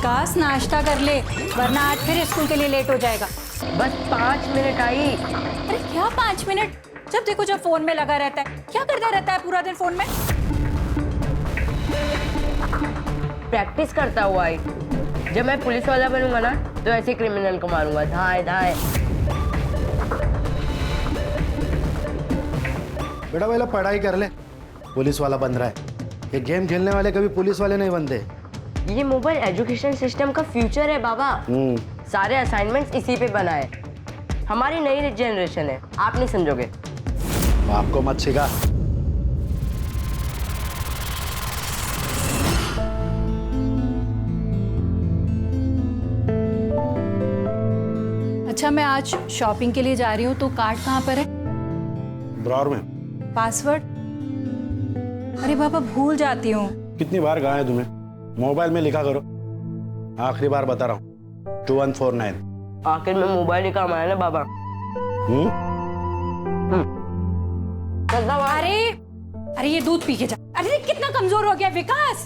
विकास नाश्ता कर ले, वरना आज फिर स्कूल के लिए लेट हो जाएगा। बस 5 मिनट आई। अरे क्या 5 मिनट? जब देखो जब फोन में लगा रहता है। क्या करता रहता है पूरा दिन फोन में? प्रैक्टिस करता हुआ आई। जब मैं पुलिस वाला बनूंगा ना तो ऐसे क्रिमिनल को मारूंगा, धाए धाए। बेटा पहले पढ़ाई कर ले, पुलिस वाला बन रहा है। ये गेम खेलने वाले कभी पुलिस वाले नहीं बनते। ये मोबाइल एजुकेशन सिस्टम का फ्यूचर है बाबा। सारे असाइनमेंट्स इसी पे बना है। हमारी नई जनरेशन है, आप नहीं समझोगे। बाप को मत सिखा। अच्छा, मैं आज शॉपिंग के लिए जा रही हूँ, तो कार्ड कहाँ पर है? ड्रॉअर में। पासवर्ड? अरे बाबा भूल जाती हूँ। कितनी बार कहा है तुम्हें, मोबाइल में लिखा करो। आखिरी बार बता रहा हूँ, 2149। आखिर में मोबाइल ही काम आया ना बाबा। अरे ये दूध पी के जा। अरे कितना कमजोर हो गया विकास।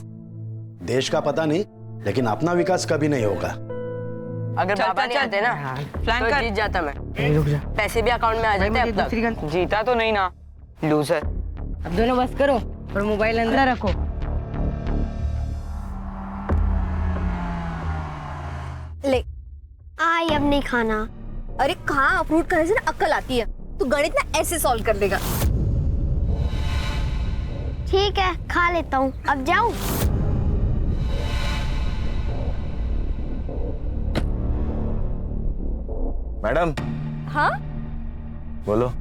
देश का पता नहीं, लेकिन अपना विकास कभी नहीं होगा। अगर बाबा नहीं आते ना प्लान तो कर। जीत जाता मैं। पैसे भी अकाउंट में आ जाते अब तक। जीता तो नहीं ना, लूजर। अब दोनों बस करो और मोबाइल अंदर रखो। ले आई, अब नहीं खाना। अरे कहाँ फ्रूट खाने से ना अक्ल आती है। तू गणित ना ऐसे सॉल्व कर देगा। ठीक है खा लेता हूँ, अब जाऊँ। मैडम। हाँ बोलो,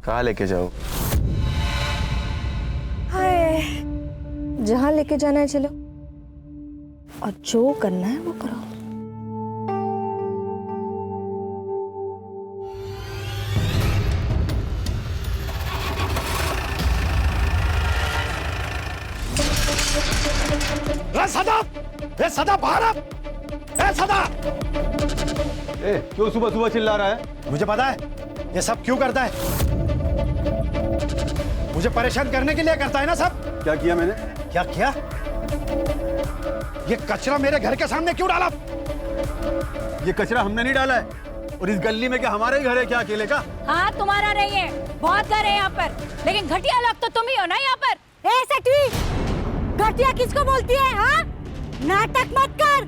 कहाँ लेके जाओ? हाय, जहाँ लेके जाना है चलो, और जो करना है वो करो। सदा बाहर आ। सदा, क्यों सुबह सुबह चिल्ला रहा है? मुझे पता है ये सब क्यों करता है। मुझे परेशान करने के लिए करता है ना सब। क्या किया मैंने? क्या किया? ये कचरा मेरे घर के सामने क्यों डाला? ये कचरा हमने नहीं डाला है। और इस गली में क्या हमारा ही घर है क्या अकेले का? हाँ तुम्हारा नहीं है, बहुत घर है यहाँ पर, लेकिन घटिया लोग तो तुम ही हो ना यहाँ पर। ए सटवी, घटिया किसको बोलती है? हाँ, नाटक मत कर,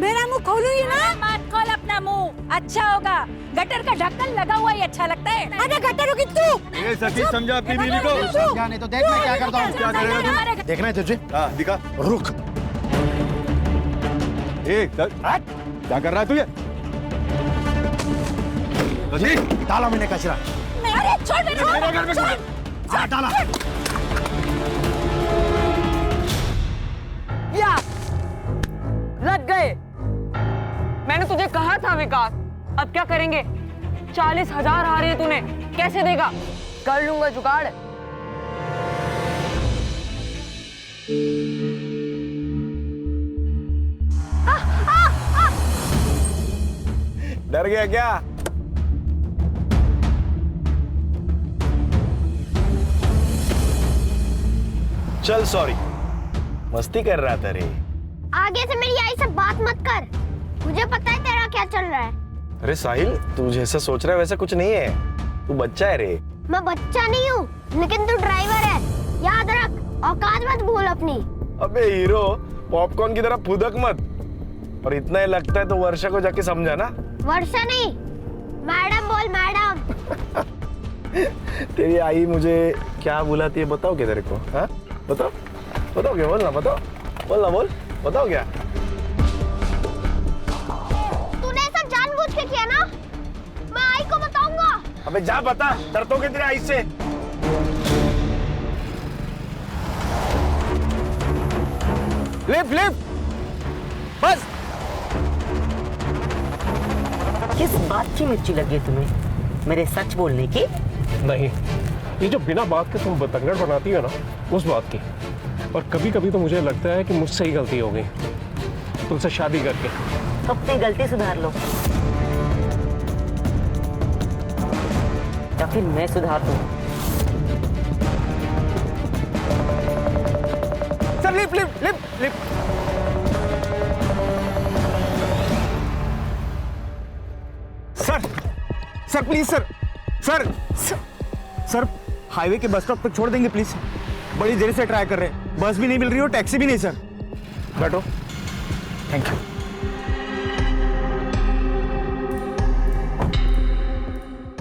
मेरा मुंह खोलूंगी ना। मत खोल अपना मुंह, अच्छा होगा। गटर का ढक्कन लगा हुआ ही अच्छा लगता है। अरे गटर होगी तू। ए सची, समझा अपनी बीवी को? समझा नहीं तो देख मैं क्या करता हूँ। क्या करेगा तू? देखना है तुझे? हाँ दिखा। रुक। क्या कर रहा है तू ये? सची, डाला मैंने कचरा। अरे छोड़ मेरे घर में हाँ, डाला। या लग गए। मैंने तुझे कहा था विकास। अब क्या करेंगे? 40,000 आ रहे हैं, तूने कैसे देगा? कर लूंगा जुगाड़। डर गया क्या? चल सॉरी, मस्ती कर रहा था रे। आगे से मेरी आई से बात मत कर, मुझे पता है तेरा क्या चल रहा है। अरे साहिल, तू जैसा सोच रहा है वैसा कुछ नहीं है। तू बच्चा है रे। मैं बच्चा नहीं हूँ, लेकिन तू ड्राइवर है, याद रख। औकात मत भूल अपनी। अबे हीरो, पॉपकॉर्न की तरह फुदक मत। और इतना ही लगता है तो वर्षा को जाके समझा ना। वर्षा नहीं, मैडम बोल, मैडम। तेरी आई मुझे क्या बुलाती है बताओ क्या तेरे को? हाँ बताओ, बताओ क्या? बोलना, बताओ, बोलना, बोल, बताओ क्या? तूने ऐसा जानबूझ के किया ना, मैं आई को बताऊंगा। अबे जा बता, डरता हूँ तेरी आई से। लिफ्ट लिफ्ट, बस। किस बात की मिर्ची लगी है तुम्हें? मेरे सच बोलने की? नहीं, ये जो बिना बात के तुम बतंगड़ बनाती हो ना, उस बात की। और कभी कभी तो मुझे लगता है कि मुझसे ही गलती हो गई तुमसे शादी करके। अपनी गलती सुधार लो या फिर मैं सुधार दूं। Sir lift lift lift lift. Sir please sir sir sir highway के बस स्टॉप तक छोड़ देंगे प्लीज। बड़ी देर से ट्राई कर रहे हैं, बस भी नहीं मिल रही और टैक्सी भी नहीं सर। बैठो। Thank you.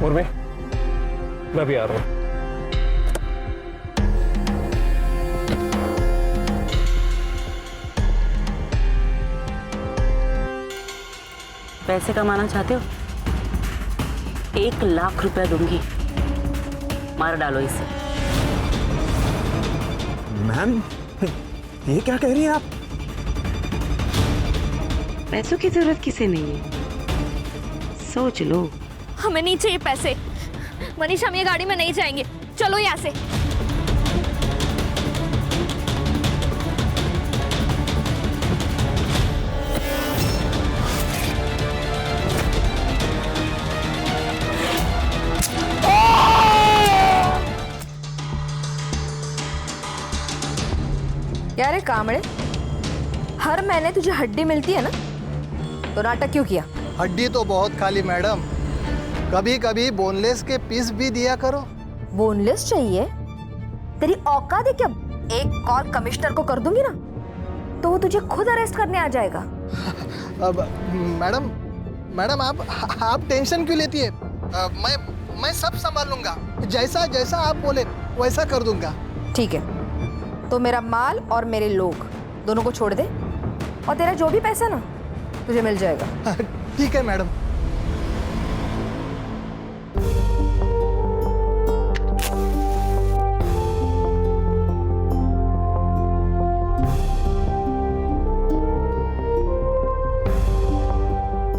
और मैं भी आ रहा हूँ। पैसे कमाना चाहते हो? 1 लाख रुपया दूंगी, मार डालो इसे। मैम ये क्या कह रही हैं आप? पैसों की जरूरत किसे नहीं है, सोच लो। हमें नहीं चाहिए पैसे। मनीष, हम ये गाड़ी में नहीं जाएंगे, चलो यहाँ से। क्या रे कामड़े, हर महीने तुझे हड्डी मिलती है ना, तो नाटक क्यों किया? हड्डी तो बहुत खाली मैडम, कभी कभी बोनलेस के पीस भी दिया करो। बोनलेस चाहिए? तेरी औकात है क्या? एक कॉल कमिश्नर को कर दूंगी ना तो वो तुझे खुद अरेस्ट करने आ जाएगा। अब मैडम मैडम आप टेंशन क्यों लेती है? मैं सब संभाल लूंगा, जैसा जैसा आप बोले वैसा कर दूंगा। ठीक है, तो मेरा माल और मेरे लोग दोनों को छोड़ दे और तेरा जो भी पैसा ना तुझे मिल जाएगा। ठीक है मैडम।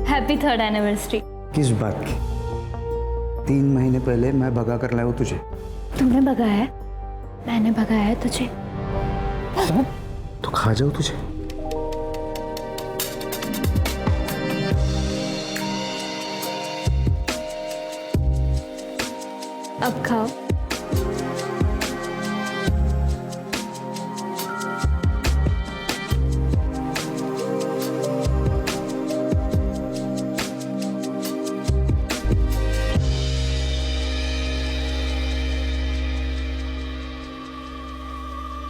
Happy 3rd anniversary. किस बात की? 3 महीने पहले मैं भगा कर लाया हूँ तुझे। तुमने भगाया है? मैंने भगाया है तुझे? तो खा जाओ तुझे। अब खाओ।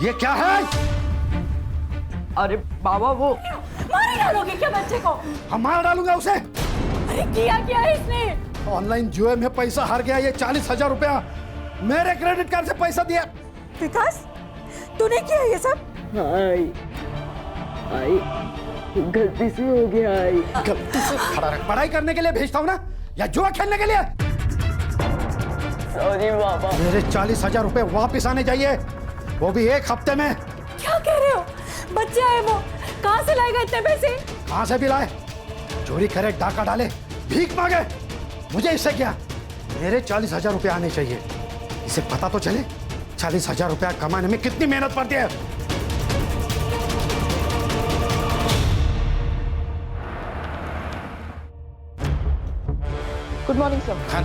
ये क्या है? अरे बाबा वो मार डालोगे क्या बच्चे को? हम मार डालूंगा उसे। अरे किया क्या है इसने? ऑनलाइन जुए में पैसा हार गया। ये 40,000 रुपया मेरे क्रेडिट कार्ड से पैसा दिया। विकास, तूने किया ये सब? आई गलती से हो गया। आई गलती से खड़ा रख। पढ़ाई करने के लिए भेजता हूँ ना या जुआ खेलने के लिए? सॉरी बाबा। मेरे 40,000 रुपए वापिस आने चाहिए, वो भी 1 हफ्ते में। क्या कह रहे हो? बच्चा है वो, कहाँ से लाएगा इतने पैसे? कहाँ से भी लाए? चोरी करे, डाका डाले, भीख मांगे, मुझे इससे क्या? मेरे 40,000 रुपए आने चाहिए। इसे पता तो चले 40,000 रुपया कमाने में कितनी मेहनत पड़ती है। Good morning sir. खान,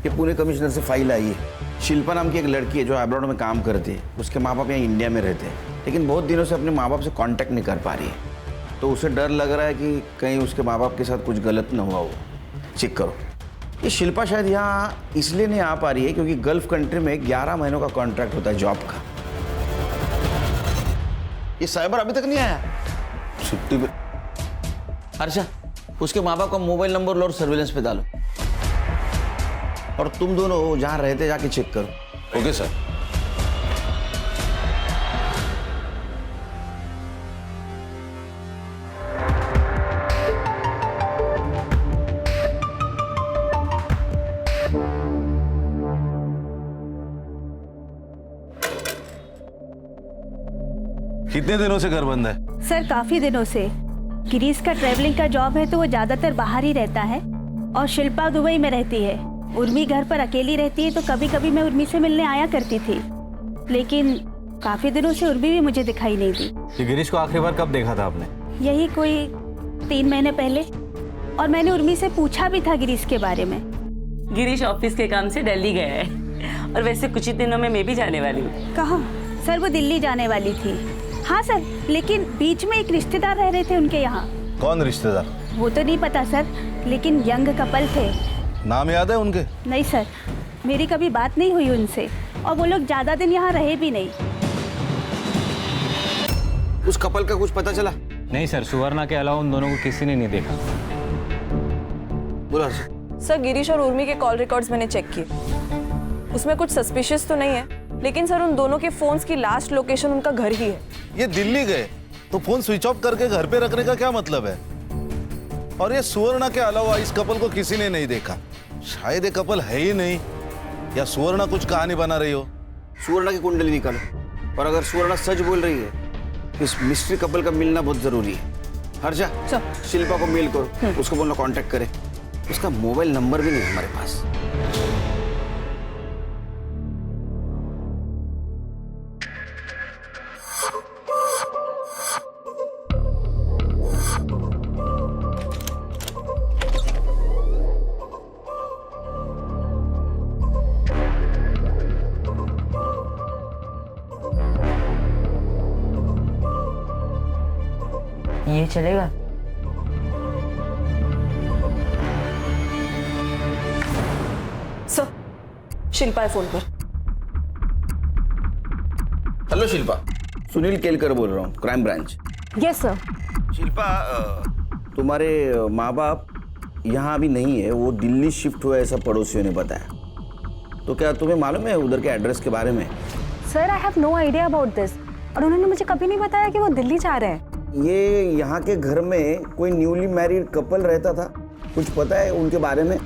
ये पुणे कमिश्नर से फाइल आई है। शिल्पा नाम की एक लड़की है जो अब्रॉड में काम करती है। उसके माँ बाप यहाँ इंडिया में रहते हैं, लेकिन बहुत दिनों से अपने माँ बाप से कांटेक्ट नहीं कर पा रही है। तो उसे डर लग रहा है कि कहीं उसके माँ बाप के साथ कुछ गलत न हुआ हो। चेक करो। ये शिल्पा शायद यहाँ इसलिए नहीं आ पा रही है क्योंकि गल्फ कंट्री में 11 महीनों का कॉन्ट्रैक्ट होता है जॉब का। ये साइबर अभी तक नहीं आया छुट्टी पे। हर्षा, उसके माँ बाप का मोबाइल नंबर लो और सर्विलेंस पे डालो, और तुम दोनों जहां रहते जाके चेक करो। Okay sir. कितने दिनों से घर बंद है? सर काफी दिनों से। गिरीश का ट्रैवलिंग का जॉब है तो वो ज्यादातर बाहर ही रहता है और शिल्पा दुबई में रहती है। उर्मी घर पर अकेली रहती है तो कभी कभी मैं उर्मी से मिलने आया करती थी, लेकिन काफी दिनों से उर्मी भी मुझे दिखाई नहीं दी। ये गिरीश को आखिरी बार कब देखा था आपने? यही कोई 3 महीने पहले, और मैंने उर्मी से पूछा भी था गिरीश के बारे में। गिरीश ऑफिस के काम से दिल्ली गया है और वैसे कुछ ही दिनों में मैं भी जाने वाली हूँ। कहाँ? सर वो दिल्ली जाने वाली थी। हाँ सर, लेकिन बीच में एक रिश्तेदार रह रहे थे उनके यहाँ। कौन रिश्तेदार? वो तो नहीं पता सर, लेकिन यंग कपल थे, नाम याद है उनके? नहीं सर, मेरी कभी बात नहीं हुई उनसे और वो लोग ज्यादा दिन यहाँ रहे भी नहीं। उस कपल का कुछ पता चला? नहीं सर, सुवर्णा के अलावा उन दोनों को किसी ने नहीं देखा। बोला सर, गिरीश और उर्मी के कॉल रिकॉर्ड्स मैंने चेक किए, उसमें कुछ सस्पिशियस तो नहीं है, लेकिन सर उन दोनों के फोन्स की लास्ट लोकेशन उनका घर ही है। ये दिल्ली गए तो फोन स्विच ऑफ करके घर पे रखने का क्या मतलब है? और ये सुवर्णा के अलावा इस कपल को किसी ने नहीं देखा। शायद ये कपल है ही नहीं, या सुवर्णा कुछ कहानी बना रही हो। सुवर्णा की कुंडली निकालो, और अगर सुवर्णा सच बोल रही है तो इस मिस्ट्री कपल का मिलना बहुत जरूरी है। हर्षा, शिल्पा को मेल करो, उसको बोलना कांटेक्ट करे। उसका मोबाइल नंबर भी नहीं है हमारे पास। ये चलेगा? सर, शिल्पा है फोन पर। हेलो शिल्पा, सुनील केलकर बोल रहा हूँ, crime branch. Yes sir. Shilpa, तुम्हारे माँ बाप यहाँ अभी नहीं है, वो दिल्ली शिफ्ट हुआ ऐसा पड़ोसियों ने बताया। तो क्या तुम्हें मालूम है उधर के एड्रेस के बारे में? Sir, I have no idea about this, और उन्होंने मुझे कभी नहीं बताया कि वो दिल्ली जा रहे हैं। ये यहाँ के घर में कोई न्यूली मैरिड कपल रहता था, कुछ पता है उनके बारे में?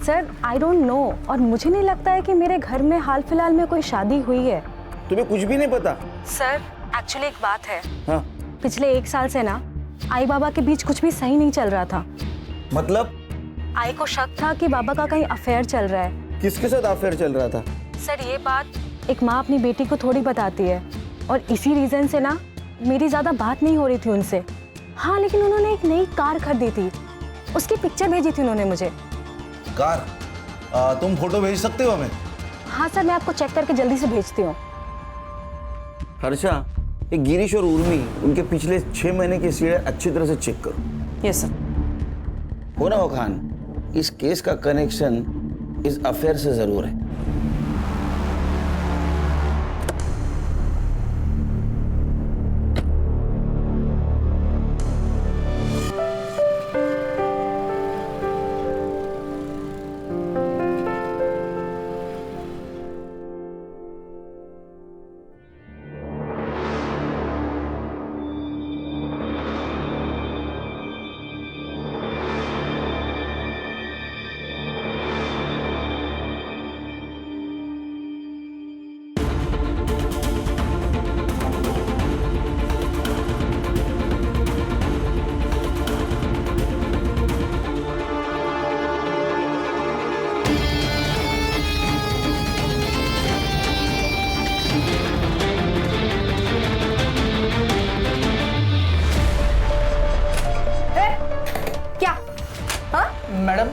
सर, आई डोंट नो, और मुझे नहीं लगता है कि मेरे घर में हाल फिलहाल में कोई शादी हुई है। तुम्हें कुछ भी नहीं पता? सर, एक्चुअली एक बात है। हाँ? पिछले 1 साल से ना आई बाबा के बीच कुछ भी सही नहीं चल रहा था। मतलब? आई को शक था कि बाबा का कहीं अफेयर चल रहा है। किसके साथ अफेयर चल रहा था? सर, ये बात एक माँ अपनी बेटी को थोड़ी बताती है, और इसी रीजन से ना मेरी ज्यादा बात नहीं हो रही थी उनसे। हाँ, लेकिन उन्होंने एक नई कार खरीदी थी, उसकी पिक्चर भेजी थी उन्होंने मुझे। कार? तुम फोटो भेज सकते हो हमें? हाँ सर, मैं आपको चेक करके जल्दी से भेजती हूँ। हर्षा, ये गिरीश और उर्मी, उनके पिछले 6 महीने की सीढ़ी अच्छी तरह से चेक करो। Yes sir. हो ना हो खान, इस केस का कनेक्शन इस अफेयर से जरूर है। मैडम,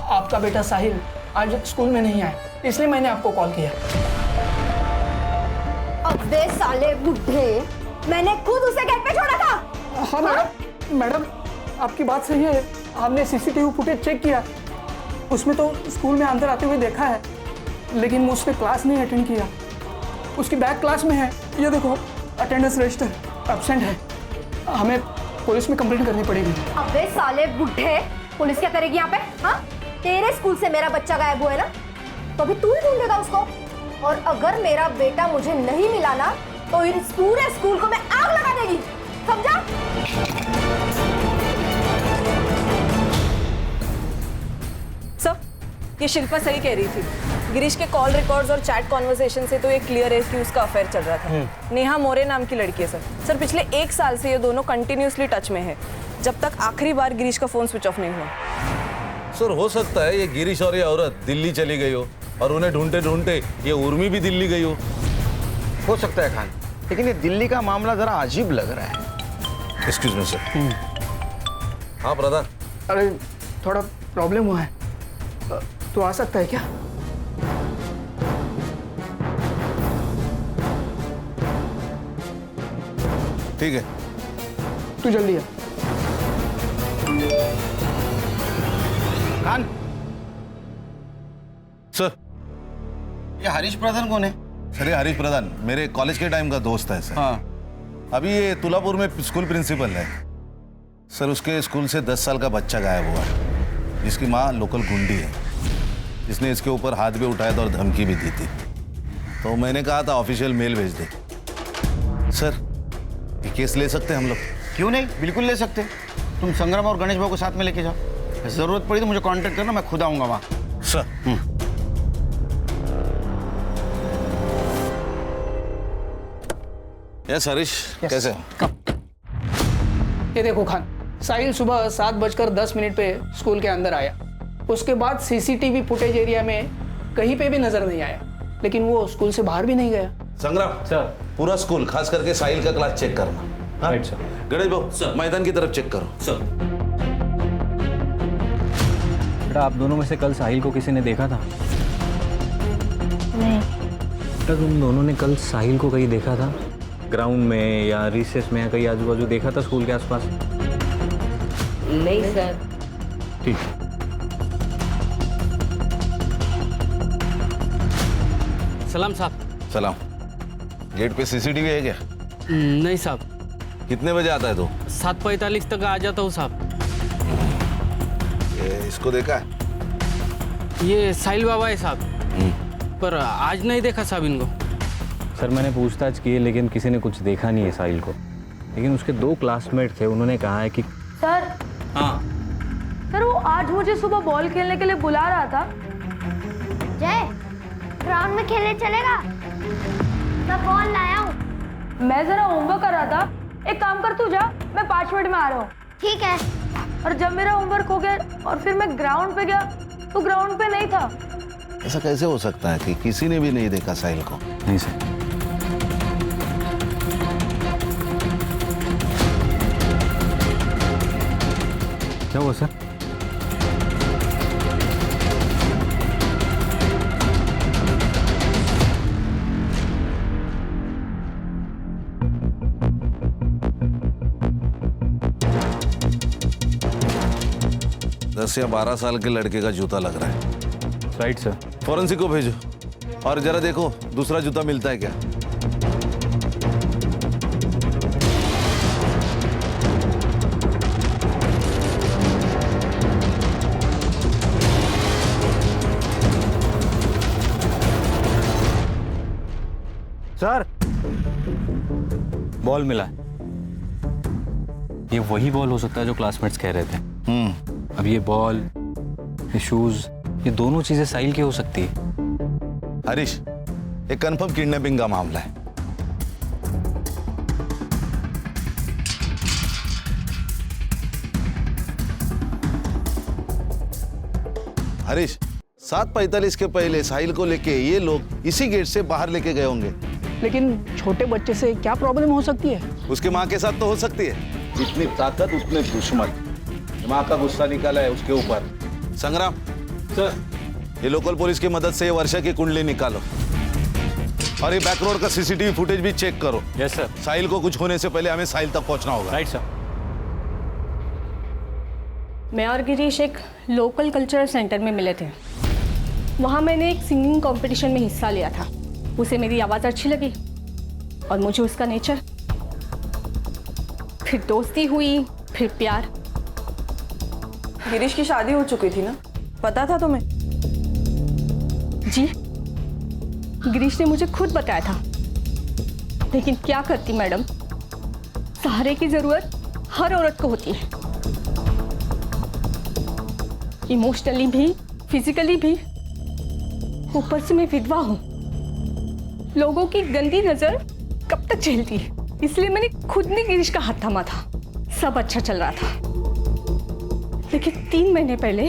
आपका बेटा साहिल आज स्कूल में नहीं आया, इसलिए मैंने आपको कॉल किया। अबे साले बुड्ढे, मैंने खुद उसे गेट पे छोड़ा था। हाँ मैडम, आपकी बात सही है। हमने सीसीटीवी फुटेज चेक किया, उसमें तो स्कूल में अंदर आते हुए देखा है, लेकिन वो उसने क्लास नहीं अटेंड किया। उसकी बैग क्लास में है, ये देखो अटेंडेंस रजिस्टर एब्सेंट है। हमें पुलिस में कंप्लेंट करनी पड़ेगी। अबे साले बुड्ढे, पुलिस क्या करेगी यहाँ पे? हाँ, तेरे स्कूल से मेरा बच्चा गायब हुआ है ना, तो अभी तू ही ढूंढेगा उसको। और अगर मेरा बेटा मुझे नहीं मिला ना, तो इस पूरे स्कूल को मैं आग लगा देगी, समझा? सर, ये शिल्पा सही कह रही थी। गिरीश के कॉल रिकॉर्ड्स और चैट कॉन्वर्सेशन से तो ये क्लियर है कि उसका अफेयर चल रहा था। नेहा मोरे नाम की लड़की है सर। पिछले 1 साल से ये दोनों कंटिन्यूसली टच में है, जब तक आखिरी बार गिरीश का फोन स्विच ऑफ नहीं हुआ। सर, हो सकता है ये गिरीश और ये औरत दिल्ली चली गई हो, और उन्हें ढूंढते ढूंढते ये उर्मी भी दिल्ली गई हो सकता है खान, लेकिन ये दिल्ली का मामला जरा अजीब लग रहा है। Excuse me sir. हाँ ब्रदर। अरे थोड़ा प्रॉब्लम हुआ है, तो आ सकता है क्या? ठीक है, तू जल्दी आ। खान, सर। ये हरीश प्रधान कौन है? सर ये हरीश प्रधान मेरे कॉलेज के टाइम का दोस्त है सर। हाँ। अभी ये तुलापुर में स्कूल प्रिंसिपल है सर। उसके स्कूल से 10 साल का बच्चा गायब हुआ है, जिसकी माँ लोकल गुंडी है, जिसने इसके ऊपर हाथ भी उठाया था और धमकी भी दी थी। तो मैंने कहा था ऑफिशियल मेल भेज दे। सर ये केस ले सकते हैं हम लोग? क्यों नहीं, बिल्कुल ले सकते। तुम संग्राम और गणेश भाऊ को साथ में लेके जाओ। जरूरत पड़ी तो मुझे कांटेक्ट करना, मैं खुद आऊंगा वहाँ। सर। यस हरीश, कैसे हो? ये देखो खान, साहिल सुबह 7:10 पे स्कूल के अंदर आया। उसके बाद सीसीटीवी फुटेज एरिया में कहीं पे भी नजर नहीं आया, लेकिन वो स्कूल से बाहर भी नहीं गया। संग्राम सर। पूरा स्कूल खास करके साहिल का क्लास चेक करना। हाँ? Right sir. गणेश भाऊ मैदान की तरफ चेक करो। सर। बेटा आप दोनों में से कल साहिल को किसी ने देखा था? नहीं। बेटा तुम दोनों ने कल साहिल को कहीं देखा था? ग्राउंड में या रिसेस में या कहीं आजू बाजू देखा था स्कूल के आसपास? नहीं सर। ठीक। सलाम साहब। सलाम। गेट पे सीसीटीवी है क्या? नहीं साहब। कितने बजे आता है तू? 7:45 तक आ जाता हूँ साहब। इसको देखा है? ये साहिल बाबा है साहब, पर आज नहीं देखा साहब इनको। सर मैंने पूछताछ की है लेकिन किसी ने कुछ देखा नहीं है साहिल को। लेकिन उसके 2 क्लासमेट थे, उन्होंने कहा है कि सर। हाँ सर वो आज मुझे सुबह बॉल खेलने के लिए बुला रहा था। जय, ग्राउंड में खेलने चलेगा? मैं बॉल लाया हूँ। मैं जरा होमवर्क कर रहा था। एक काम कर, तू जा, मैं 5 मिनट में आ रहा हूँ। ठीक है। और जब मेरा होमवर्क हो गया और फिर मैं ग्राउंड पे गया तो ग्राउंड पे नहीं था। ऐसा कैसे हो सकता है कि किसी ने भी नहीं देखा साहिल को? नहीं सर। क्या हुआ सर? दस या 12 साल के लड़के का जूता लग रहा है। Right sir. फॉरेंसिक को भेजो और जरा देखो दूसरा जूता मिलता है क्या। सर बॉल मिला है। ये वही बॉल हो सकता है जो क्लासमेट्स कह रहे थे। अब ये बॉल, ये शूज, ये दोनों चीजें साहिल की हो सकती है। हरीश, ये कंफर्म किडनैपिंग का मामला है। हरीश, 7:45 के पहले साहिल को लेके ये लोग इसी गेट से बाहर लेके गए होंगे। लेकिन छोटे बच्चे से क्या प्रॉब्लम हो सकती है? उसके माँ के साथ तो हो सकती है। जितनी ताकत उतने दुश्मन। माँ का गुस्सा निकाला है उसके ऊपर। संग्राम सर, ये लोकल पुलिस की मदद से ये वर्षा की कुंडली निकालो और ये बैक रोड का सीसीटीवी फुटेज भी चेक करो। Yes sir. साहिल को कुछ होने से पहले हमें साहिल तक पहुंचना होगा। Right sir. मैं और गिरीश एक लोकल कल्चरल सेंटर में मिले थे। वहाँ मैंने एक सिंगिंग कंपटीशन में हिस्सा लिया था। उसे मेरी आवाज़ अच्छी लगी और मुझे उसका नेचर। फिर दोस्ती हुई, फिर प्यार। गिरीश की शादी हो चुकी थी ना, पता था तुम्हें? जी, गिरीश ने मुझे खुद बताया था। लेकिन क्या करती मैडम, सहारे की जरूरत हर औरत को होती है। इमोशनली भी, फिजिकली भी। ऊपर से मैं विधवा हूं। लोगों की गंदी नजर कब तक झेलती है, इसलिए मैंने खुद ने गिरीश का हाथ थामा था। सब अच्छा चल रहा था। लेकिन 3 महीने पहले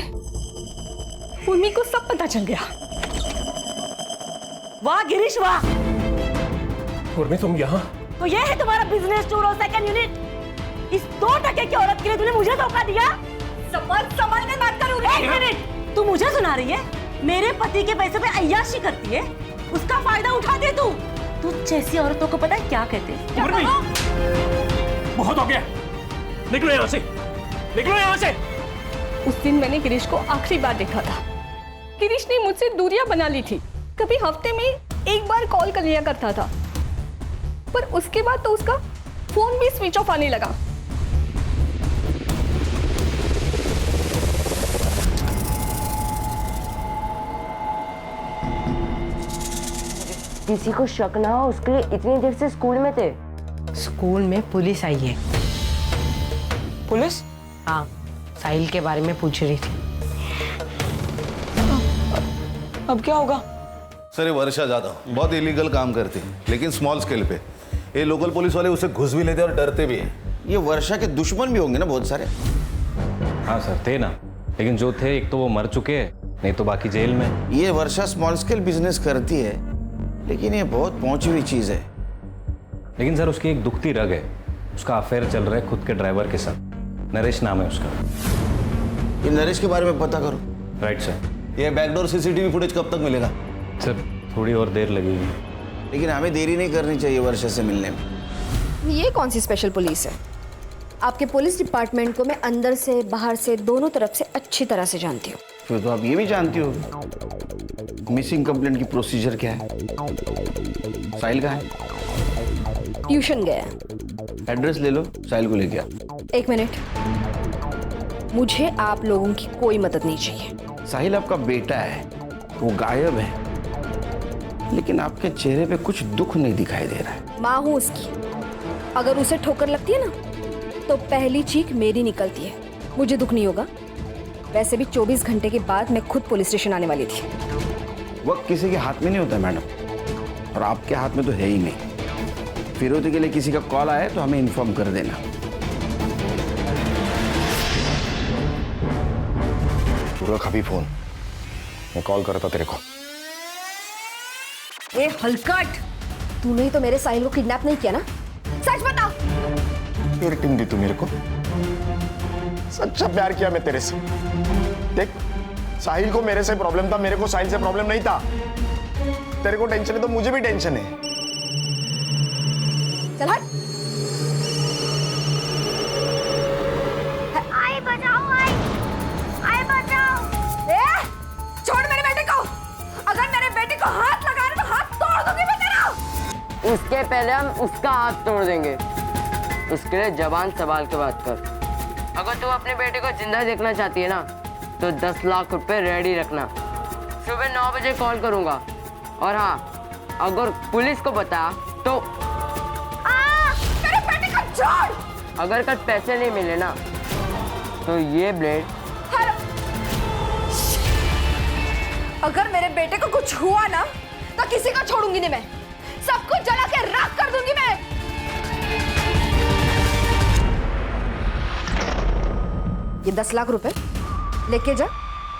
उर्मी को सब पता चल गया। वाह गिरीश वाह! उर्मी तुम यहाँ? तो ये है तुम्हारा बिजनेस टूर और सेकंड यूनिट। इस 2 टके की औरत के लिए तूने मुझे धोखा दिया। संभल कर बात करूँ। 1 मिनट, तू मुझे सुना रही है? मेरे पति के पैसे पे अय्याशी करती है, उसका फायदा उठाते तू। जैसी औरतों को पता है क्या कहते हैं? उर्मी, बहुत हो गया, निकलो यहाँ से, निकलो यहाँ से। उस दिन मैंने गिरीश को आखिरी बार देखा था। गिरीश ने मुझसे दूरियां बना ली थी। कभी हफ्ते में एक बार कॉल कर लिया करता था, पर उसके बाद तो उसका फोन भी स्विच ऑफ आने लगा। किसी को शक ना हो उसके लिए इतनी देर से स्कूल में थे। स्कूल में पुलिस आई है। पुलिस? हाँ, साहिल के बारे में पूछ रही थी। अब क्या होगा? सर ये वर्षा जाता बहुत इलीगल काम करती है, लेकिन स्मॉल स्केल पे। ये लोकल पुलिस वाले उसे घुस भी लेते और डरते भी हैं। ये वर्षा के दुश्मन भी होंगे ना बहुत सारे। हाँ सर थे ना, लेकिन जो थे एक तो वो मर चुके हैं, नहीं तो बाकी जेल में। ये वर्षा स्मॉल स्केल बिजनेस करती है, लेकिन ये बहुत पहुंची हुई चीज है। लेकिन सर उसकी एक दुखती रग है, उसका अफेयर चल रहा है खुद के ड्राइवर के साथ। नरेश नाम है उसका। ये नरेश के बारे में पता करो। Right sir. ये बैकडोर सीसीटीवी फुटेज कब तक मिलेगा? सर थोड़ी और देर लगेगी। लेकिन हमें देरी नहीं करनी चाहिए वर्षा से मिलने में। ये कौन सी स्पेशल पुलिस है? आपके पुलिस डिपार्टमेंट को मैं अंदर से बाहर से दोनों तरफ से अच्छी तरह से जानती हूँ। फिर तो आप ये भी जानती हो मिसिंग कंप्लेंट की प्रोसीजर क्या है। साहिल कहाँ है? ट्यूशन गया। एड्रेस ले लो, साहिल को लेके आ। एक मिनट, मुझे आप लोगों की कोई मदद नहीं चाहिए। साहिल आपका बेटा है, वो गायब है, लेकिन आपके चेहरे पे कुछ दुख नहीं दिखाई दे रहा है। माँ हूँ उसकी, अगर उसे ठोकर लगती है ना तो पहली चीख मेरी निकलती है। मुझे दुख नहीं होगा। वैसे भी 24 घंटे के बाद मैं खुद पुलिस स्टेशन आने वाली थी। वक्त किसी के हाथ में नहीं होता मैडम, और आपके हाथ में तो है ही नहीं। फिरौती के लिए किसी का कॉल आए तो हमें इन्फॉर्म कर देना। तू रख अभी फोन, मैं कॉल करता तेरे को। ए हलकट, तूने ही तो मेरे साहिल को किडनैप नहीं किया ना? सच बता। फिर टिम दी तू मेरे को। सच्चा प्यार किया मैं तेरे से। देख, साहिल को मेरे से प्रॉब्लम था, मेरे को साहिल से प्रॉब्लम नहीं था। तेरे को टेंशन है तो मुझे भी टेंशन है। चल हट। आई बचाओ, आई बचाओ। ए, छोड़ मेरे बेटे को। अगर मेरे बेटे को हाथ लगा रहे तो हाथ तोड़ दूंगी मैं तेरा। उसके पहले हम उसका हाथ तोड़ देंगे। उसके लिए जबान संभाल के बात कर। अगर तू अपने बेटे को जिंदा देखना चाहती है ना तो 10 लाख रुपए रेडी रखना। सुबह 9 बजे कॉल करूंगा। और हाँ, अगर पुलिस को बता तो मेरे बेटे को छोड़। अगर कल पैसे नहीं मिले ना तो ये ब्लेड। अगर मेरे बेटे को कुछ हुआ ना तो किसी को छोड़ूंगी नहीं मैं। सब कुछ जला के राख कर दूंगी मैं। ये 10 लाख रुपए लेके जा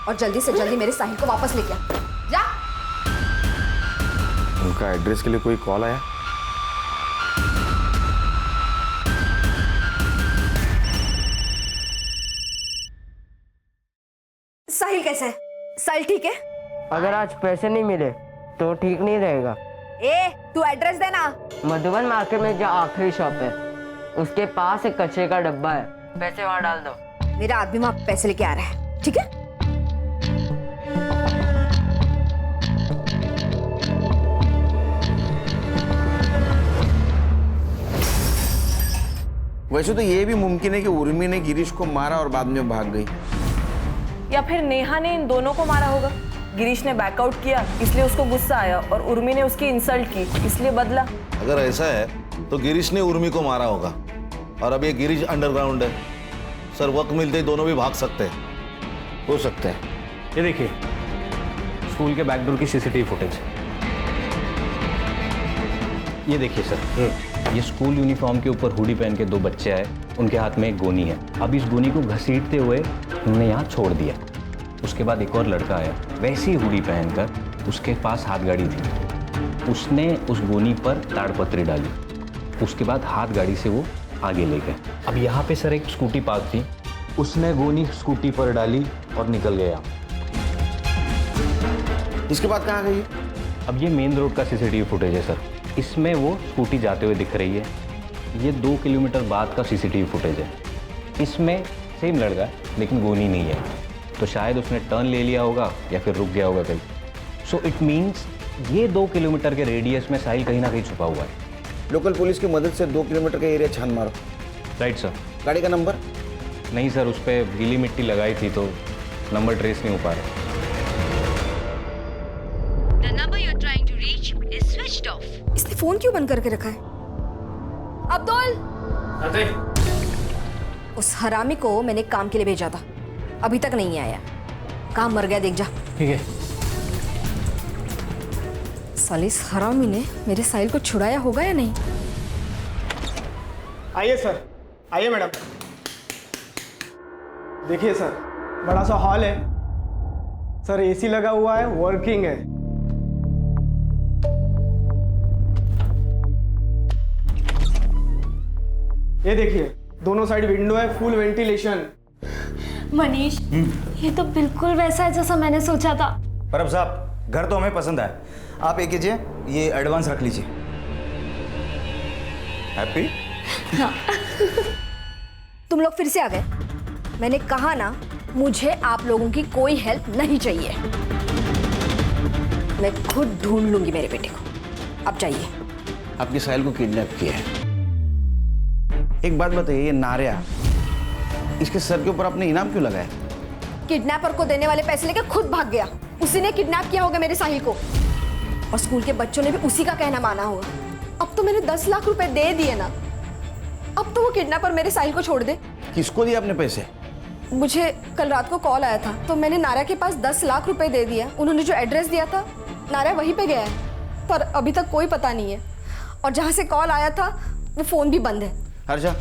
और जल्दी से जल्दी मेरे साहिल को वापस लेके आ। जा। उनका एड्रेस के लिए कोई कॉल आया? साहिल कैसे है? साहिल ठीक है? अगर आज पैसे नहीं मिले तो ठीक नहीं रहेगा। ए, तू एड्रेस देना। मधुबन मार्केट में जो आखिरी शॉप है उसके पास एक कचरे का डब्बा है, पैसे वहां डाल दो। मेरा आदमी वहां पैसे लेके आ रहा है, ठीक है? वैसे तो ये भी मुमकिन है कि उर्मी ने गिरीश को मारा और बाद में भाग गई, या फिर नेहा ने इन दोनों को मारा होगा। गिरीश ने बैकआउट किया इसलिए उसको गुस्सा आया और उर्मी ने उसकी इंसल्ट की इसलिए बदला। अगर ऐसा है तो गिरीश ने उर्मी को मारा होगा, और अब ये गिरीश अंडरग्राउंड है। सर वक्त मिलते ही दोनों भी भाग सकते हैं। हो सकता है। ये देखिए स्कूल के बैकडोर की सीसीटीवी फुटेज। ये देखिए सर, ये स्कूल यूनिफॉर्म के ऊपर हुडी पहन के 2 बच्चे आए, उनके हाथ में एक गोनी है। अब इस गोनी को घसीटते हुए उन्होंने यहाँ छोड़ दिया। उसके बाद एक और लड़का आया, वैसी हुडी पहनकर, उसके पास हाथ गाड़ी थी। उसने उस गोनी पर ताड़पत्री डाली, उसके बाद हाथ गाड़ी से वो आगे ले गए। अब यहाँ पे सर एक स्कूटी पार्क थी, उसने गोनी स्कूटी पर डाली और निकल गया। इसके बाद कहाँ गई? अब ये मेन रोड का सीसीटीवी फुटेज है सर, इसमें वो स्कूटी जाते हुए दिख रही है। ये 2 किलोमीटर बाद का सीसीटीवी फुटेज है, इसमें सेम लड़का है लेकिन गोनी नहीं है। तो शायद उसने टर्न ले लिया होगा या फिर रुक गया होगा कहीं। सो इट मीन्स ये 2 किलोमीटर के रेडियस में साहिल कहीं ना कहीं छुपा हुआ है। लोकल पुलिस की मदद से 2 किलोमीटर का एरिया छान मारो। Right sir. गाड़ी का नंबर? नहीं सर, उस पर गीली मिट्टी लगाई थी तो नंबर ट्रेस नहीं हो पा रहा। The number you're trying to reach is switched off. इसने फोन क्यों बंद करके रखा है? अब्दुल, उस हरामी को मैंने काम के लिए भेजा था, अभी तक नहीं आया। काम मर गया, देख जा। ठीक है। साले इस हरामी ने मेरे साहिल को छुड़ाया होगा या नहीं? आइए सर, आइए मैडम। देखिए सर, बड़ा सा हॉल है सर, एसी लगा हुआ है, वर्किंग है। ये देखिए, दोनों साइड विंडो है, फुल वेंटिलेशन। मनीष, ये तो बिल्कुल वैसा है जैसा मैंने सोचा था। परब साहब, घर तो हमें पसंद आया। आप एक कीजिए, ये एडवांस रख लीजिए। हैप्पी? तुम लोग फिर से आ गए। मैंने कहा ना, मुझे आप लोगों की कोई हेल्प नहीं चाहिए। मैं खुद ढूंढ लूंगी मेरे बेटे को। अब जाइए। आपके साहिल को किडनैप किया है। एक बात बताइए, ये नारिया, इसके सर के ऊपर आपने इनाम क्यों लगाया? किडनैपर को देने वाले पैसे लेकर खुद भाग गया। उसी ने किडनैप किया होगा मेरे साहिल को, और स्कूल के बच्चों ने भी उसी का कहना माना होगा। अब तो मैंने 10 लाख रुपए दे दिए ना, अब तो वो किडनैपर मेरे साहिल को छोड़ दे। किसको दिए आपने पैसे? मुझे कल रात को कॉल आया था, तो मैंने नारिया के पास 10 लाख रुपए दे दिया। उन्होंने जो एड्रेस दिया था, नारिया वहीं पे गया है, पर अभी तक कोई पता नहीं है। और जहाँ से कॉल आया था वो फोन भी बंद है। हर्षा,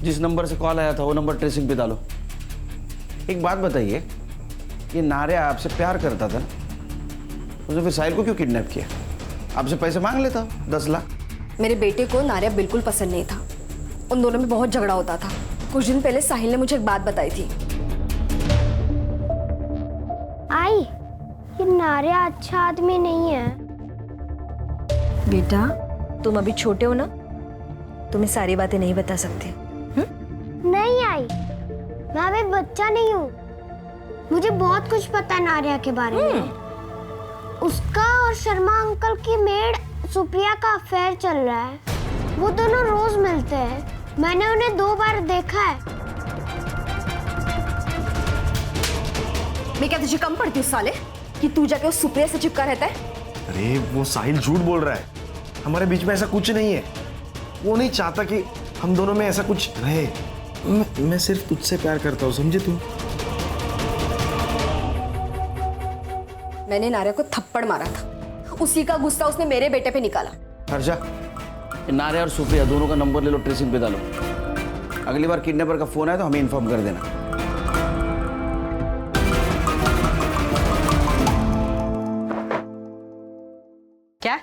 जिस नंबर से कॉल आया था वो नंबर ट्रेसिंग पे डालो। एक बात बताइए, ये नारिया आपसे प्यार करता था, उसने फिर साहिल को क्यों किडनैप किया? आपसे पैसे मांग लेता 10 लाख। मेरे बेटे को नारिया बिल्कुल पसंद नहीं था, उन दोनों में बहुत झगड़ा होता था। कुछ दिन पहले साहिल ने मुझे एक बात बताई थी। आई, ये नारिया अच्छा आदमी नहीं है। बेटा, तुम अभी छोटे हो ना, तुम्हें सारी बातें नहीं बता सकते। नहीं आई, मैं अभी बच्चा नहीं हूँ, मुझे बहुत कुछ पता है नारिया के बारे में। उसका और शर्मा अंकल की मेड सुप्रिया का अफेयर चल रहा है। वो दोनों रोज मिलते हैं, मैंने उन्हें 2 बार देखा है। मैं क्या तुझे कम पड़ती हूँ साले, कि तू जाके उस सुप्रिया से चिपका रहता है? अरे वो साहिल झूठ बोल रहा है, हमारे बीच में ऐसा कुछ नहीं है। वो नहीं चाहता कि हम दोनों में ऐसा कुछ रहे। मैं सिर्फ तुझसे प्यार करता हूँ, समझे तू? मैंने नारिया को थप्पड़ मारा था, उसी का गुस्सा उसने मेरे बेटे पे निकाला। हर्षा, नारिया और सुप्रिया दोनों का नंबर ले लो, ट्रेसिंग पे डालो। अगली बार किडनैपर का फोन आए तो हमें इन्फॉर्म कर देना। क्या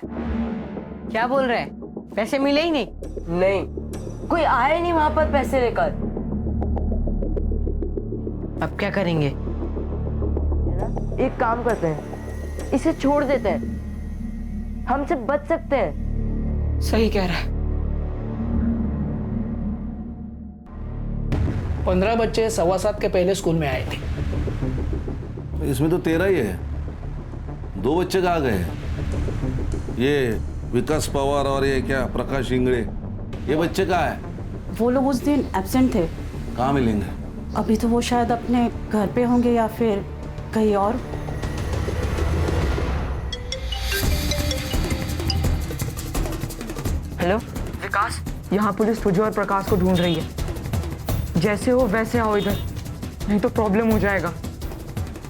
क्या बोल रहे हैं? पैसे मिले ही नहीं? नहीं, कोई आया नहीं वहां पर पैसे लेकर। अब क्या करेंगे? एक काम करते हैं, इसे छोड़ देते हैं, हमसे बच सकते हैं। सही कह रहा है। 15 बच्चे 7:15 के पहले स्कूल में आए थे। इसमें तो 13 ही है, 2 बच्चे कहाँ गए? ये विकास पवार और ये क्या प्रकाश इंगड़े, ये बच्चे कहाँ है? वो लोग उस दिन एब्सेंट थे। कहाँ मिलेंगे? अभी तो वो शायद अपने घर पे होंगे या फिर कहीं और। हेलो विकास, यहाँ पुलिस तुझे और प्रकाश को ढूंढ रही है। जैसे हो वैसे आओ इधर, नहीं तो प्रॉब्लम हो जाएगा।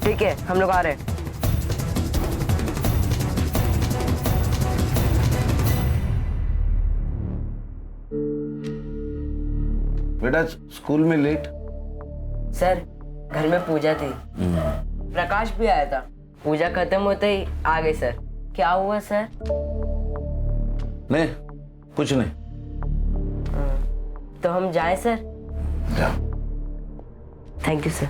ठीक है, हम लोग आ रहे हैं। बेटा स्कूल में लेट? सर, घर में पूजा थी, प्रकाश भी आया था। पूजा खत्म होते ही आ गए सर। क्या हुआ सर? नहीं, कुछ नहीं। तो हम जाएं सर? जाओ। Thank you sir.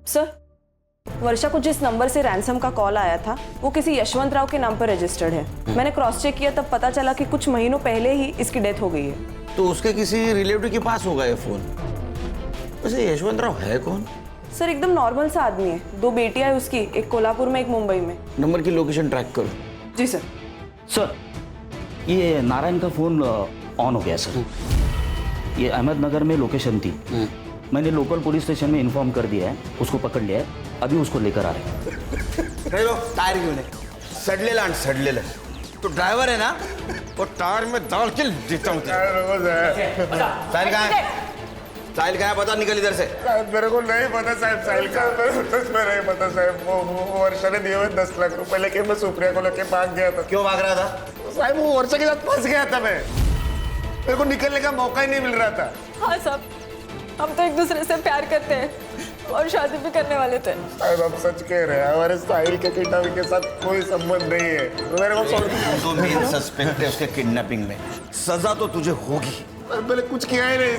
सर, वर्षा को जिस नंबर से रैंसम का कॉल आया था वो किसी यशवंत राव के नाम पर रजिस्टर्ड है। मैंने क्रॉस चेक किया तब पता चला कि कुछ महीनों पहले ही इसकी डेथ हो गई है। तो उसके किसी रिलेटिव के पास होगा ये फोन। वैसे यशवंत राव है कौन? सर एकदम नॉर्मल सा आदमी है। 2 बेटियां है उसकी, एक कोल्हापुर में एक मुंबई में। नंबर की लोकेशन ट्रैक करो। जी सर। सर ये नारायण का फोन ऑन हो गया सर। ये अहमदनगर में लोकेशन थी। मैंने लोकल पुलिस स्टेशन में इन्फॉर्म कर दिया है, उसको पकड़ लिया है, अभी उसको लेकर आ रहे हैं। टायर क्यों नहीं? सडलेला आणि सडलेला। तो ड्राइवर है ना, वो टायर में डाल के देता हूँ। साहिल कहाँ है? साहिल कहाँ है? पता, निकल इधर से। मेरे को नहीं पता साहब, साहिल का नहीं पता साहब। वो वर्षा ने दिए हुए 10 लाख रुपए लेके मैं सुप्रिया को लेके भाग गया था। क्यों भाग रहा था? साहब वो वर्षा के साथ फंस गया था मैं, मेरे को निकलने का मौका ही नहीं मिल रहा था। हाँ साहब, हम तो एक दूसरे से प्यार करते हैं और शादी भी करने वाले थे। साहब आप सच कह रहे हैं, हमारे साहिल के किडनैपिंग के साथ कोई संबंध नहीं है। तो मेरे को तो मेन सस्पेक्ट है उसके किडनैपिंग में। सजा तो तुझे होगी। मैंने कुछ किया ही नहीं।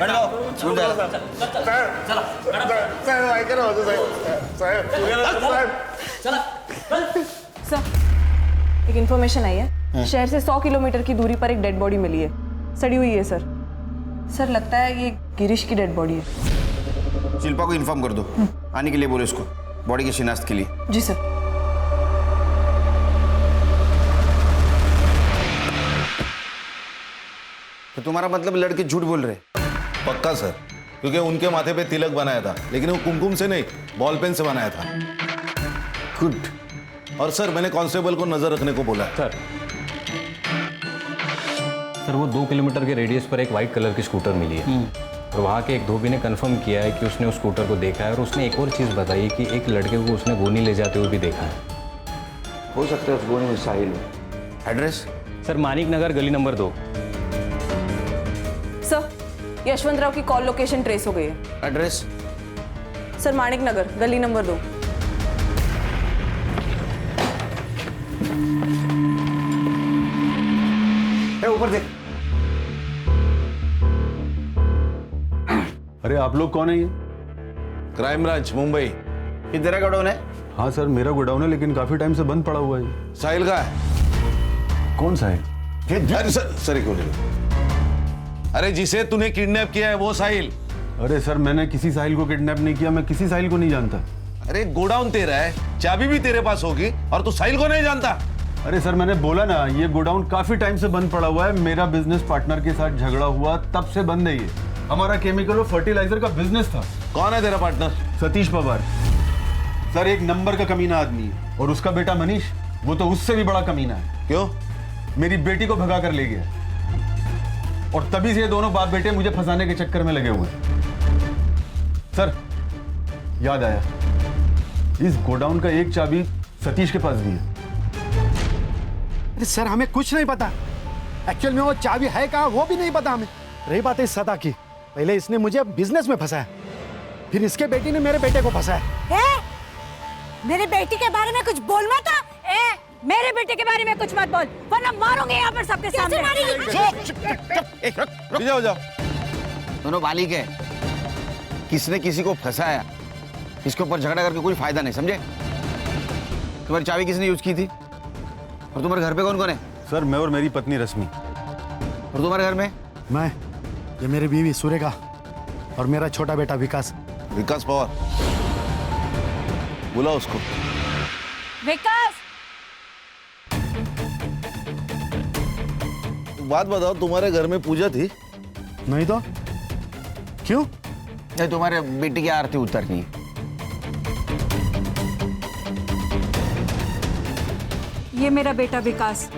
सर एक इन्फॉर्मेशन आई है, शहर से 100 किलोमीटर की दूरी पर एक डेड बॉडी मिली है, सड़ी हुई है सर। सर लगता है ये गिरीश की डेड बॉडी है। शिल्पा को इन्फॉर्म कर दो, आने के लिए बोले उसको, बॉडी की शिनाख्त के लिए। जी सर। तो तुम्हारा मतलब लड़के झूठ बोल रहे? पक्का सर, क्योंकि उनके माथे पे तिलक बनाया था, लेकिन वो कुमकुम से नहीं, बॉल पेन से बनाया था। गुड। और सर मैंने कांस्टेबल को नजर रखने को बोला है। सर वो 2 किलोमीटर के रेडियस पर एक वाइट कलर की स्कूटर मिली है और वहाँ के एक धोबी ने कंफर्म किया है कि उसने उस स्कूटर को देखा है और उसने एक और चीज़ बताई कि एक लड़के को उसने गोनी ले जाते हुए भी देखा है। हो सकता है उस गोनी में साहिल हो। एड्रेस? सर मानिक नगर गली नंबर 2। सर यशवंत राव की कॉल लोकेशन ट्रेस हो गई है। एड्रेस? सर मानिक नगर गली नंबर 2। ऊपर देख। अरे आप लोग कौन है ये? Crime branch Mumbai. ये तेरा गोडाउन है? हाँ सर मेरा गोडाउन है, लेकिन काफी टाइम से बंद पड़ा हुआ है। साहिल का है? कौन साहिल? अरे सर एक मिनट। अरे जिसे तूने किडनैप किया है वो साहिल। अरे सर मैंने किसी साहिल को किडनैप नहीं किया, मैं किसी साहिल को नहीं जानता। अरे गोडाउन तेरा है, चाबी भी तेरे पास होगी और तू साहिल को नहीं जानता? अरे सर मैंने बोला ना, ये गोडाउन काफी टाइम से बंद पड़ा हुआ है। मेरा बिजनेस पार्टनर के साथ झगड़ा हुआ तब से बंद है ये। हमारा केमिकल और फर्टिलाइजर का बिजनेस था। कौन है तेरा पार्टनर? सतीश पवार। सर एक नंबर का कमीना आदमी है, और उसका बेटा मनीष वो तो उससे भी बड़ा कमीना है। क्यों? मेरी बेटी को भगा कर ले गया और तभी से ये दोनों बाप बेटे मुझे फंसाने के चक्कर में लगे हुए। सर याद आया, इस गोडाउन का एक चाबी सतीश के पास भी है। अरे सर हमें कुछ नहीं पता, एक्चुअल में वो चाबी है कहाँ वो भी नहीं पता हमें। रही बात है सदा की, पहले इसने मुझे बिजनेस में फंसाया, फिर इसके बेटी ने मेरे बेटे को फंसाया। मेरे बेटी के बारे में कुछ बोल मत। मेरे बेटे के बारे में कुछ मत बोल, वरना मारूंगी यहाँ पर सबके सामने। जाओ जाओ। दोनों बालिक है, किसने किसी को फंसाया, इसके ऊपर झगड़ा करके कोई फायदा नहीं, समझे? तुम्हारी चाबी किसने यूज की थी? और तुम्हारे घर पे कौन कौन है? सर मैं और मेरी पत्नी रश्मि। और तुम्हारे घर में? मैं, ये मेरी बीवी सुरेखा और मेरा छोटा बेटा विकास। विकास पवार, बुला उसको। विकास, बात बताओ, तुम्हारे घर में पूजा थी? नहीं तो क्यों? नहीं, तुम्हारे बेटी की आरती उतरनी है। ये मेरा बेटा विकास।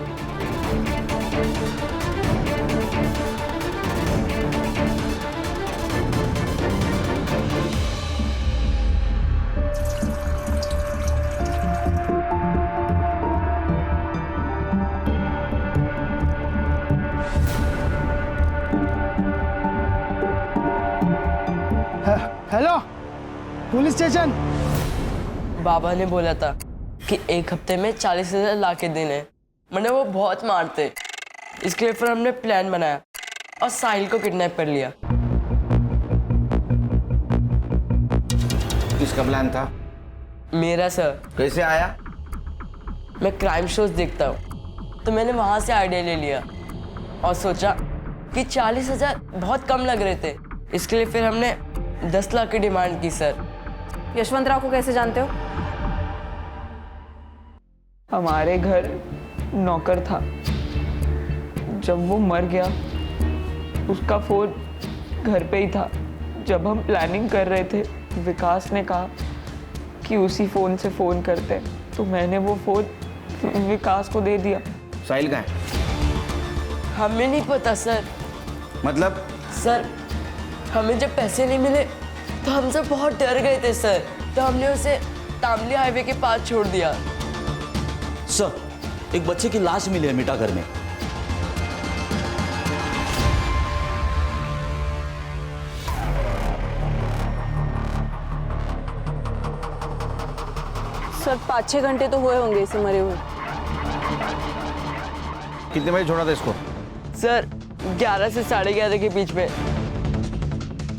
Hello police station. बाबा ने बोला था कि 1 हफ्ते में 40,000 ला के देने, मैंने वो बहुत मारते, इसके लिए फिर हमने प्लान बनाया और साहिल को किडनैप कर लिया। किसका प्लान था? मेरा सर। कैसे आया? मैं क्राइम शोज देखता हूँ, तो मैंने वहां से आइडिया ले लिया और सोचा कि 40,000 बहुत कम लग रहे थे, इसके लिए फिर हमने 10 लाख की डिमांड की सर। यशवंत राव को कैसे जानते हो? हमारे घर नौकर था, जब वो मर गया उसका फोन घर पे ही था। जब हम प्लानिंग कर रहे थे विकास ने कहा कि उसी फोन से फोन करते, तो मैंने वो फोन विकास को दे दिया। साहिल कहाँ है? हमें नहीं पता सर। मतलब? सर हमें जब पैसे नहीं मिले तो हम सब बहुत डर गए थे सर, तो हमने उसे तामली हाईवे के पास छोड़ दिया। सर, एक बच्चे की लाश मिली है मिठागर में। सर 5-6 घंटे तो हुए होंगे इसे मरे हुए। कितने बजे छोड़ा था इसको? सर 11 से 11:30 के बीच में,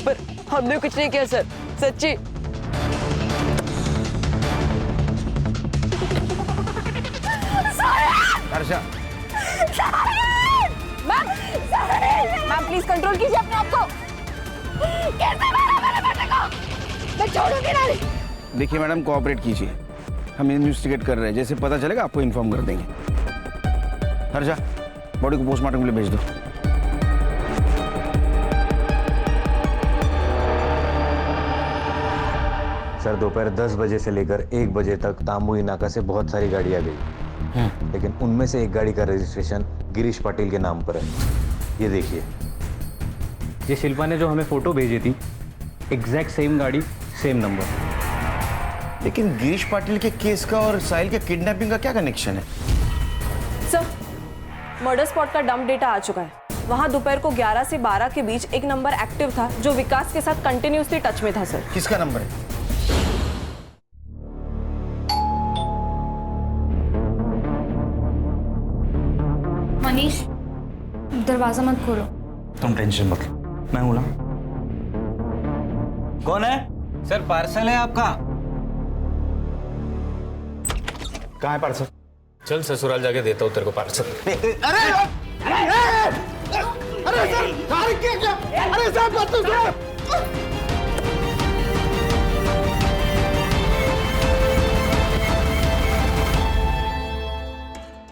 पर हमने कुछ नहीं किया सर, सच्ची। हर्षा, मैम प्लीज कंट्रोल कीजिए अपने आप को। कैसे मारा मेरे बेटे को? मैं छोड़ूंगी नहीं। देखिए मैडम, कोऑपरेट कीजिए, हम इन्वेस्टिगेट कर रहे हैं, जैसे पता चलेगा आपको इन्फॉर्म कर देंगे। हर्षा, बॉडी को पोस्टमार्टम के लिए भेज दो। सर दोपहर 10 बजे से लेकर 1 बजे तक तांबुई नाका से बहुत सारी गाड़ियां गई, लेकिन उनमें से एक गाड़ी का रजिस्ट्रेशन गिरीश पाटिल के नाम पर है। ये देखिए, ये शिल्पा ने जो हमें फोटो भेजी थी, एग्जैक्ट सेम गाड़ी, सेम नंबर। लेकिन गिरीश पाटिल के केस का और साहिल के किडनैपिंग का क्या कनेक्शन है? सर, मर्डर स्पॉट का डंप डेटा आ चुका है। वहां दोपहर को 11 से 12 के बीच एक नंबर एक्टिव था जो विकास के साथ कंटिन्यूसली टच में था सर। किसका नंबर है? मनीष, दरवाजा मत खोलो। तुम टेंशन मत लो, मैं हूं ना। कौन है? सर पार्सल है आपका। कहाँ है पार्सल? चल ससुराल जाके देता हूँ तेरे को पार्सल। अरे सर, क्या? अरे साहब मत तो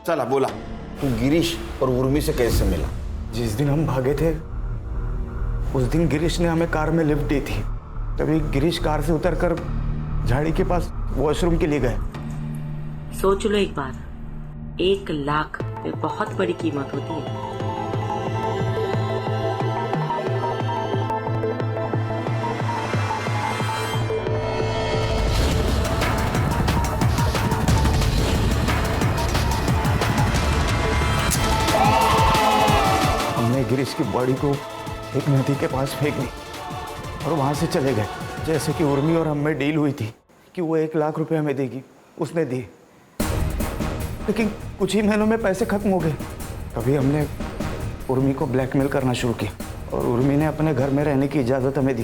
चला बोला, तू गिरीश और उर्मी से कैसे मिला? जिस दिन हम भागे थे उस दिन गिरीश ने हमें कार में लिफ्ट दी थी। तभी गिरीश कार से उतरकर झाड़ी के पास वॉशरूम के लिए गए। सोच लो एक बार, 1 लाख में बहुत बड़ी कीमत होती है। हमने गिरीश की बॉडी को एक नदी के पास फेंक दी और वहां से चले गए। जैसे कि उर्मी और हम में डील हुई थी कि वो 1 लाख रुपए हमें देगी, उसने दिए। लेकिन कुछ ही महीनों में पैसे खत्म हो गए। तभी हमने उर्मी को ब्लैकमेल करना शुरू किया और उर्मी ने अपने घर में रहने की इजाज़त हमें दी।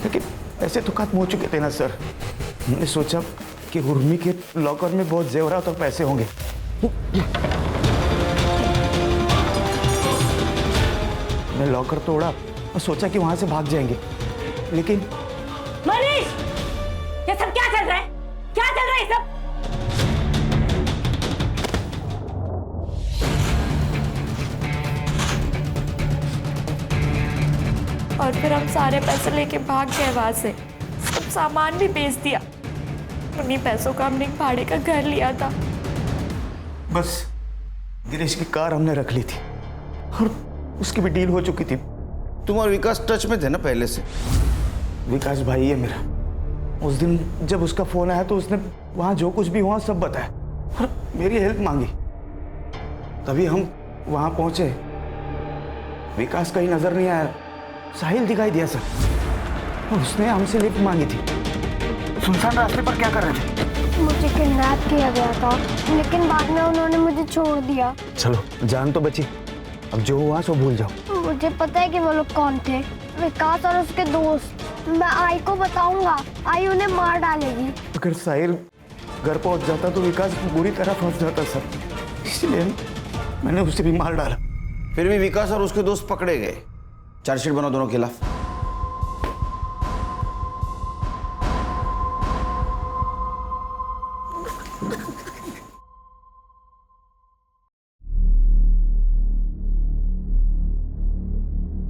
लेकिन पैसे तो खत्म हो चुके थे ना सर। हमने सोचा कि उर्मी के लॉकर में बहुत जेवरात और पैसे होंगे। हमने लॉकर तोड़ा और सोचा कि वहां से भाग जाएंगे, लेकिन मनीष, ये सब क्या चल रहा है? क्या चल रहा है ये सब? और फिर हम सारे पैसे लेके भाग गए वहां से, सब सामान भी बेच दिया। उन्हीं पैसों का हमने एक भाड़े का घर लिया था। बस गिरीश की कार हमने रख ली थी और उसकी भी डील हो चुकी थी। तुम और विकास टच में थे ना पहले से? विकास भाई है मेरा। उस दिन जब उसका फोन आया तो उसने वहां जो कुछ भी हुआ सब बताया और मेरी हेल्प मांगी। तभी हम वहां पहुंचे। विकास कहीं नजर नहीं आया, साहिल दिखाई दिया सर। और उसने हमसे लिफ्ट मांगी थी। सुनसान रास्ते पर क्या कर रहे थे? मुझे किडनैप किया गया था, लेकिन बाद में उन्होंने मुझे छोड़ दिया। चलो, जान तो बची, अब जो हुआ सो भूल जाओ। मुझे पता है कि वो लोग कौन थे। विकास और उसके दोस्त मैं आई को बताऊंगा, आई उन्हें मार डालेगी। अगर साहिल घर पहुंच जाता तो विकास बुरी तरह फंस जाता सर, इसलिए मैंने उसे भी मार डाला। फिर भी विकास और उसके दोस्त पकड़े गए। चार्जशीट बनाओ दोनों के खिलाफ।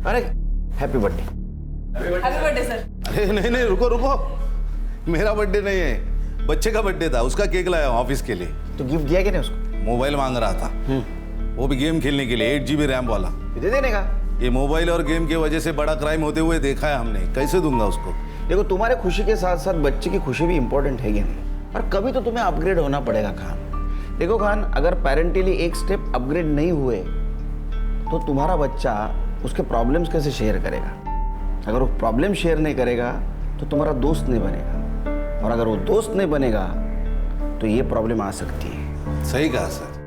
अरे happy birthday. Happy birthday sir. अरे नहीं नहीं, रुको रुको, मेरा बर्थडे नहीं है, बच्चे का बर्थडे था, उसका केक लाया हूं ऑफिस के लिए। तो गिफ्ट दिया कि नहीं उसको? मोबाइल मांग रहा था, वो भी गेम खेलने के लिए, 8 GB रैम वाला। दे देने का। ये मोबाइल और गेम की वजह से बड़ा क्राइम होते हुए देखा है हमने, कैसे दूंगा उसको? देखो, तुम्हारे खुशी के साथ साथ बच्चे की खुशी भी इंपॉर्टेंट है कि नहीं, और कभी तो तुम्हें अपग्रेड होना पड़ेगा खान। देखो खान, अगर पेरेंटली एक स्टेप अपग्रेड नहीं हुए तो तुम्हारा बच्चा उसके प्रॉब्लम्स कैसे शेयर करेगा? अगर वो प्रॉब्लम शेयर नहीं करेगा तो तुम्हारा दोस्त नहीं बनेगा, और अगर वो दोस्त नहीं बनेगा तो ये प्रॉब्लम आ सकती है। सही कहा सर।